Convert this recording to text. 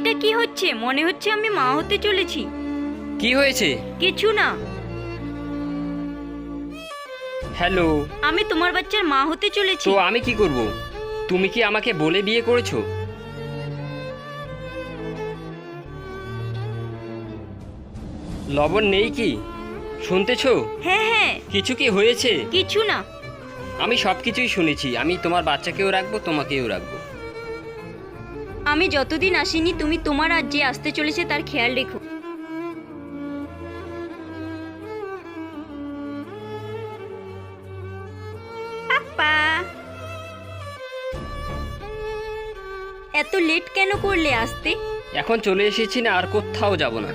এটা কি হচ্ছে? মনে হচ্ছে আমি মা হতে চলেছি। কি হয়েছে? কিছু না। হ্যালো। আমি তোমার বাচ্চার মা হতে চলেছি। তো আমি কি করব? তুমি কি আমাকে বলে বিয়ে করেছো? লবণ নেই কি? শুনতেছো? হ্যাঁ হ্যাঁ। কিছু কি হয়েছে? কিছু না। আমি সব কিছুই শুনেছি। আমি তোমার বাচ্চাকেও রাখবো, তোমাকেও রাখবো। আমি যতদিন আসিনি তুমি তোমার আর যে আসতে চলেছে তার খেয়াল রেখো। পাপা, এত লেট কেন করলে আসতে? এখন চলে এসেছি না, আর কোথাও যাব না।